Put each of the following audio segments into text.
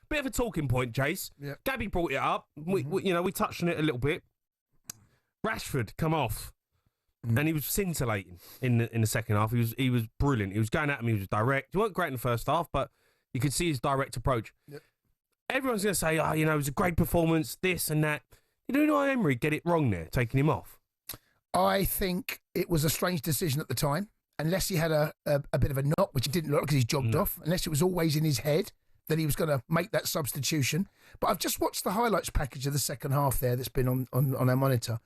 bit of a talking point, Jace. Yeah. Gabby brought it up. We touched on it a little bit. Rashford come off, and he was scintillating in the second half. He was brilliant. He was going at him. He was direct. He weren't great in the first half, but you could see his direct approach. Yep. Everyone's going to say, it was a great performance, this and that. You know, Emery get it wrong there, taking him off. I think it was a strange decision at the time, unless he had a bit of a knock, which he didn't look because he's jogged off, unless it was always in his head that he was going to make that substitution. But I've just watched the highlights package of the second half there that's been on our monitor,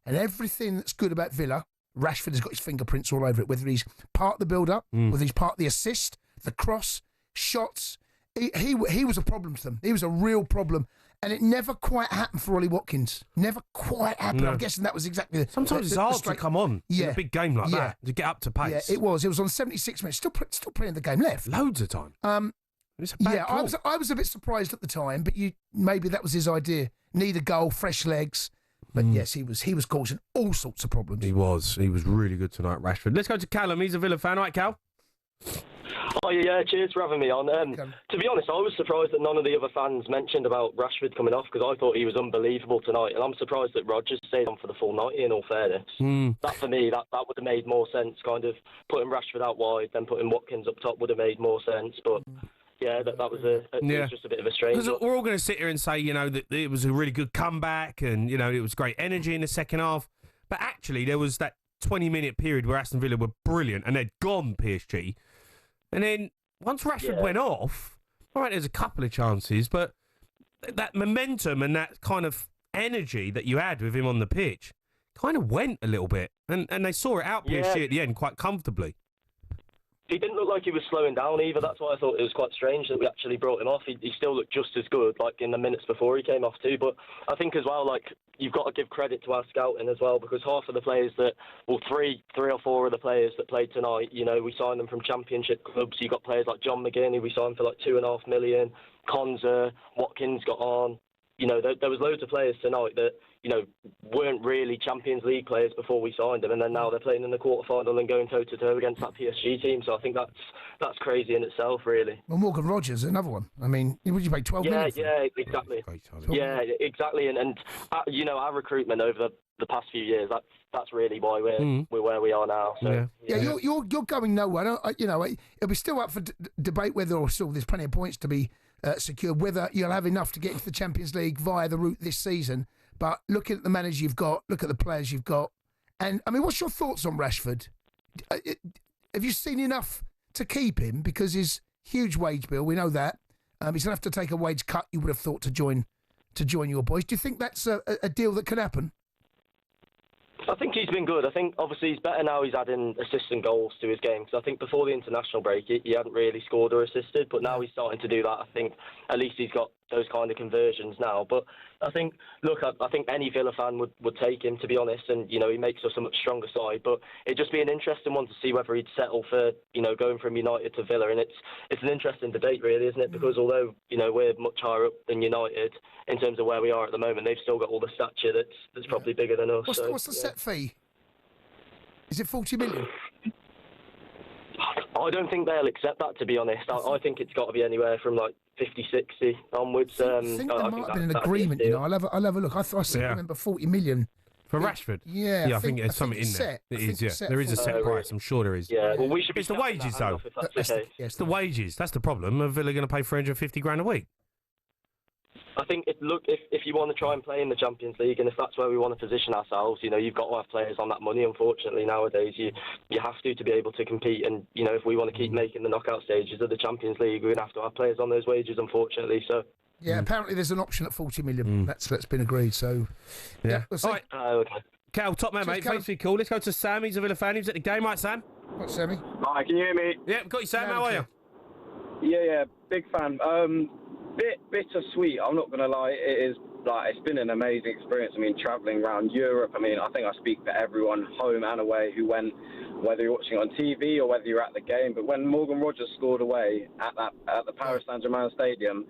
and everything that's good about Villa, Rashford has got his fingerprints all over it, whether he's part of the build-up, whether he's part of the assist, the cross, shots. He was a problem to them. He was a real problem. And it never quite happened for Ollie Watkins. Never quite happened. No. I'm guessing that was exactly... Sometimes it's hard to come on in a big game like that, to get up to pace. Yeah, it was. It was on 76 minutes. Still playing the game left. Loads of time. It's a bad call. I was a bit surprised at the time, but maybe that was his idea. Need a goal, fresh legs. But yes, he was causing all sorts of problems. He was really good tonight, Rashford. Let's go to Callum. He's a Villa fan. All right, Cal? Oh, yeah, cheers for having me on. To be honest, I was surprised that none of the other fans mentioned about Rashford coming off, because I thought he was unbelievable tonight, and I'm surprised that Rodgers stayed on for the full 90, in all fairness. That, for me, that would have made more sense, kind of putting Rashford out wide, then putting Watkins up top would have made more sense, but... Yeah, that was it was just a bit of a strange. Because we're all going to sit here and say, that it was a really good comeback and, it was great energy in the second half. But actually, there was that 20-minute period where Aston Villa were brilliant and they'd gone PSG. And then once Rashford went off, all right, there's a couple of chances, but that momentum and that kind of energy that you had with him on the pitch kind of went a little bit. And they saw it out, PSG, at the end quite comfortably. He didn't look like he was slowing down either. That's why I thought it was quite strange that we actually brought him off. He still looked just as good, like in the minutes before he came off too. But I think as well, like, you've got to give credit to our scouting as well, because half of the players three or four of the players that played tonight, we signed them from championship clubs. You got players like John McGinn, who we signed for like $2.5 million. Konza, Watkins got on. There was loads of players tonight that, weren't really Champions League players before we signed them, and then now they're playing in the quarterfinal and going toe-to-toe against that PSG team. So I think that's crazy in itself, really. Well, Morgan Rogers, another one. I mean, would you pay 12 million for? Yeah, exactly. Yeah, exactly. And our recruitment over the past few years, that's really why we're where we are now. So, you're going nowhere. It'll be still up for debate whether or still there's plenty of points to be secured, whether you'll have enough to get into the Champions League via the route this season. But looking at the manager you've got, look at the players you've got. And, I mean, what's your thoughts on Rashford? Have you seen enough to keep him? Because his huge wage bill, we know that. He's going to have to take a wage cut, you would have thought, to join your boys. Do you think that's a deal that could happen? I think he's been good. I think, obviously, he's better now he's adding assists and goals to his game. Because I think before the international break, he hadn't really scored or assisted. But now he's starting to do that. I think at least he's got those kind of conversions now. But I think, I think any Villa fan would take him, to be honest. And, he makes us a much stronger side. But it'd just be an interesting one to see whether he'd settle for, going from United to Villa. And it's an interesting debate, really, isn't it? Because although, we're much higher up than United in terms of where we are at the moment, they've still got all the stature that's probably bigger than us. What's the set fee? Is it 40 million? I don't think they'll accept that, to be honest. I think it's got to be anywhere from like 50, 60 onwards. I think there might have been an agreement. I'll have a look. I remember 40 million for Rashford. Yeah, I think there's something in there. It is. Yeah, there is a set price. I'm sure there is. Yeah, well, we should be. It's the wages, though. It's the wages. That's the problem. Are Villa going to pay 350 grand a week? I think if you want to try and play in the Champions League, and if that's where we want to position ourselves, you've got to have players on that money. Unfortunately, nowadays you have to be able to compete. And if we want to keep making the knockout stages of the Champions League, we're going to have players on those wages. Unfortunately, so. Yeah, apparently there's an option at 40 million. That's been agreed. So we'll see. All right. Okay. Cal, top man, mate. Thanks for your call. Let's go to Sam. He's a Villa fan. He was at the game, right, Sam? Right, Sammy. Hi, can you hear me? Yeah, got you, Sam. How are you? Yeah, big fan. Bit bittersweet, I'm not going to lie. It's been an amazing experience. I mean, travelling around Europe. I mean, I think I speak for everyone, home and away, who went, whether you're watching on TV or whether you're at the game. But when Morgan Rogers scored away at the Paris Saint-Germain Stadium,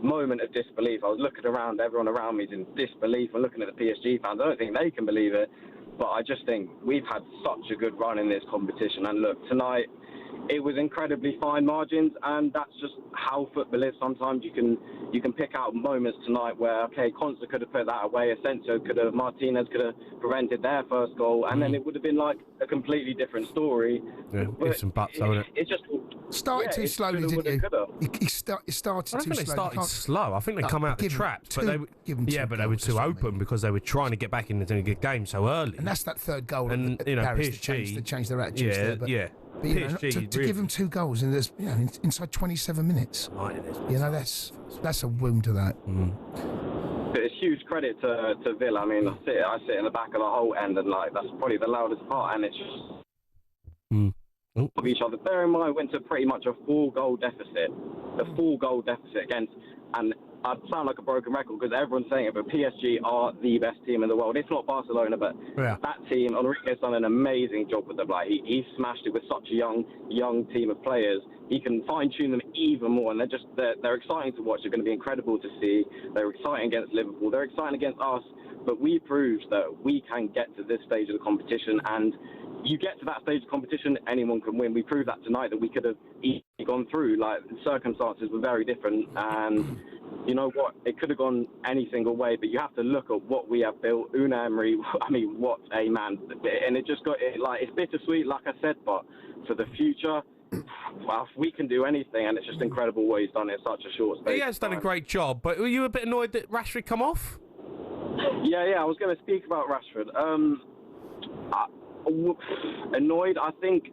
moment of disbelief. I was looking around, everyone around me is in disbelief. I'm looking at the PSG fans. I don't think they can believe it. But I just think we've had such a good run in this competition. And look, tonight, it was incredibly fine margins, and that's just how football is. Sometimes you can pick out moments tonight where, okay, Consta could have put that away, Asensio could have, Martinez could have prevented their first goal, and then it would have been like a completely different story. Yeah, but some butts, isn't it? It just started too slowly, didn't you? It started I too don't think they slow. started slow. I think they come out the traps, but they but they were too open because they were trying to get back into the game so early. And that's that third goal. And at you know, Paris PSG that changed their attitudes there. But, but you know, PSG to give them 2 goals in this, inside 27 minutes. That's a wound to that. But it's huge credit to Villa. I mean, I sit in the back of the whole end, and like that's probably the loudest part, and it's just of each other. Bear in mind, went to pretty much a 4-goal deficit, against, and I sound like a broken record because everyone's saying it, but PSG are the best team in the world. It's not Barcelona, but that team, Enrique's done an amazing job with them. Like he smashed it with such a young team of players. He can fine-tune them even more, and they're exciting to watch. They're going to be incredible to see. They're exciting against Liverpool. They're exciting against us, but we proved that we can get to this stage of the competition, and you get to that stage of competition, anyone can win. We proved that tonight, that we could have easily gone through. Like, the circumstances were very different, and you know what? It could have gone any single way, but you have to look at what we have built. Unai Emery, I mean, what a man. And it just got, it's bittersweet, like I said, but for the future, well, we can do anything, and it's just incredible what he's done in such a short space. He has done a great job, but were you a bit annoyed that Rashford come off? Yeah, I was going to speak about Rashford. Annoyed, I think,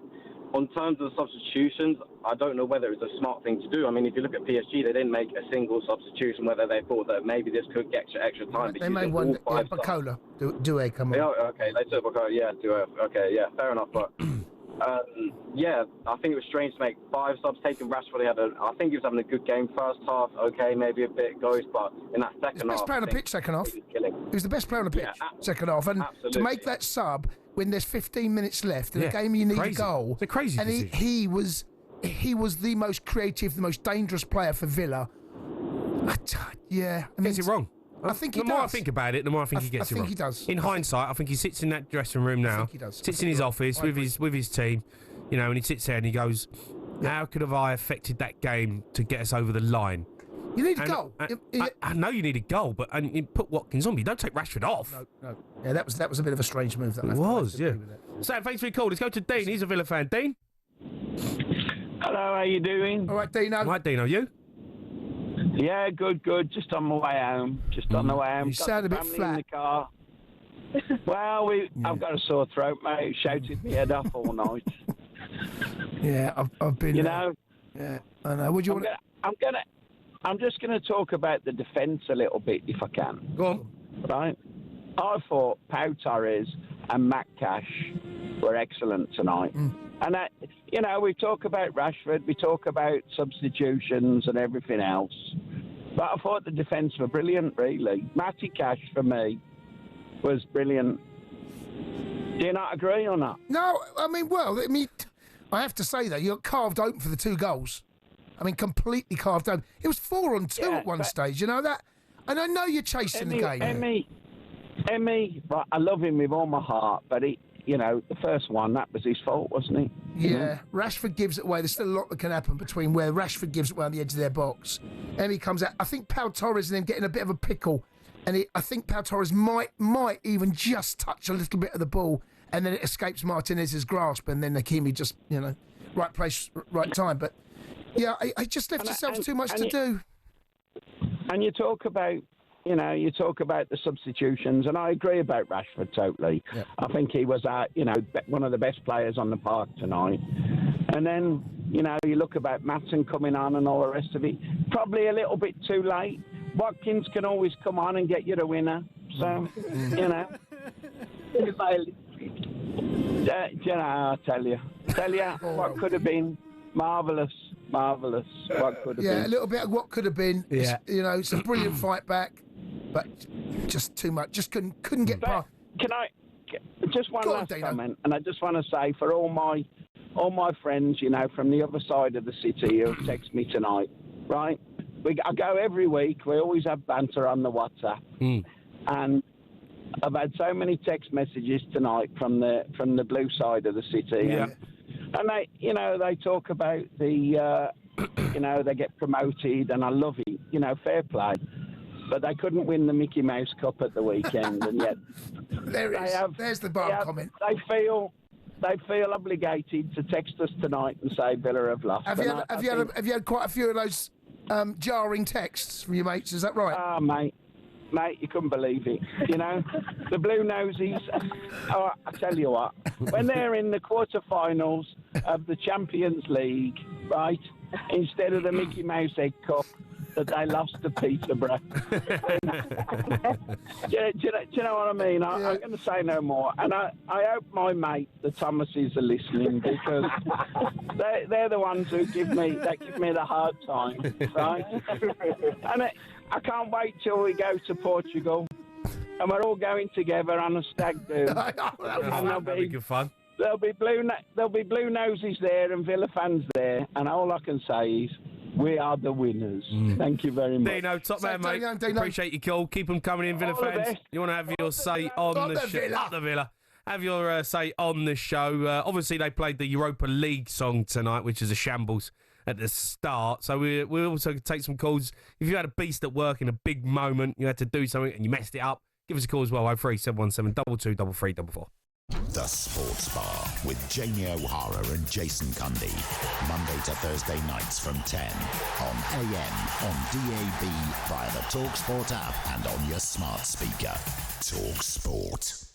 on terms of substitutions, I don't know whether it's a smart thing to do. I mean, if you look at PSG, they didn't make a single substitution, whether they thought that maybe this could get extra time. They made one, Bacola, Doué come on. Yeah, okay, they took Bacola, Doué, okay, yeah, fair enough, but... I think it was strange to make 5 subs. Taking Rashford, I think he was having a good game first half. Okay, maybe a bit ghost, but in that second half, best player on the pitch second half. He was the best player on the pitch second half, and to make that sub when there's 15 minutes left in a game you need a goal. It's a crazy decision. He was the most creative, the most dangerous player for Villa. Gets it wrong. I think he does. The more I think about it, the more I think he gets it wrong. I think he does. In hindsight, I think he sits in that dressing room now. I think he does. Sits in his office with his team, and he sits there and he goes, "How could have I affected that game to get us over the line?" You need a goal. I know you need a goal, but you put Watkins on. But you don't take Rashford off. No. Yeah, that was a bit of a strange move. That it was. Yeah. So thanks for your call. Let's go to Dean. He's a Villa fan. Dean. Hello. How you doing? All right, Dino. All right, Dino. You? Yeah, good. Just on my way home. On the way home. You sound a bit flat. In the car. Well, I've got a sore throat, mate. Shouted my head off all night. Yeah, I've been. Yeah, I know. Would you want? I'm just going to talk about the defence a little bit, if I can. Go on. Right. I thought Pau Torres and Matt Cash were excellent tonight. And we talk about Rashford, we talk about substitutions and everything else. But I thought the defence were brilliant, really. Matty Cash, for me, was brilliant. Do you not agree or not? No, I have to say, though, you got carved open for the 2 goals. I mean, completely carved open. It was 4-on-2 at one stage, you know that? And I know you're chasing the game. Emmy, I love him with all my heart, but the first one, that was his fault, wasn't it? Yeah, Rashford gives it away. There's still a lot that can happen between where Rashford gives it away on the edge of their box. Emmy comes out. I think Pau Torres and him getting a bit of a pickle, and I think Pau Torres might even just touch a little bit of the ball, and then it escapes Martinez's grasp, and then Hakimi just, right place, right time. But, yeah, I just left yourselves too much to do. And you talk about... the substitutions, and I agree about Rashford totally. Yeah. I think he was, one of the best players on the park tonight. And then, you look about Matson coming on and all the rest of it. Probably a little bit too late. Watkins can always come on and get you the winner. So, I tell you, what could have been marvellous. What could have been. Yeah, a little bit of what could have been. Yeah. It's a brilliant fight back. But just too much. Just couldn't get past. Can I just one last comment? And I just want to say for all my friends, from the other side of the city who text me tonight, right? I go every week. We always have banter on the WhatsApp, and I've had so many text messages tonight from the blue side of the city. Yeah. And they talk about the, they get promoted, and I love it. Fair play. But they couldn't win the Mickey Mouse Cup at the weekend, and yet There's the bar comment. They feel obligated to text us tonight and say Villa have lost. Have you had quite a few of those jarring texts from your mates? Is that right? Ah, mate, you couldn't believe it. The Blue Nosies. Oh, I tell you what, when they're in the quarterfinals of the Champions League, right, instead of the Mickey Mouse Egg Cup, that they lost to Peterborough. Do you know what I mean? I'm going to say no more. And I hope my mate, the Thomases, are listening, because they're the ones who give me the hard time, right? And I can't wait till we go to Portugal, and we're all going together on a stag do. That'll be good fun. There'll be blue noses there and Villa fans there, and all I can say is, we are the winners. Thank you very much. Dino, top man, mate. Dino. Appreciate your call. Keep them coming in, Villa fans. You want to have your say on the show? Up the Villa. Have your say on the show. Obviously, they played the Europa League song tonight, which is a shambles at the start. So we'll also take some calls. If you had a beast at work in a big moment, you had to do something and you messed it up, give us a call as well. 03717 223344. The Sports Bar with Jamie O'Hara and Jason Cundy. Monday to Thursday nights from 10 on AM, on DAB, via the talkSPORT app and on your smart speaker. talkSPORT.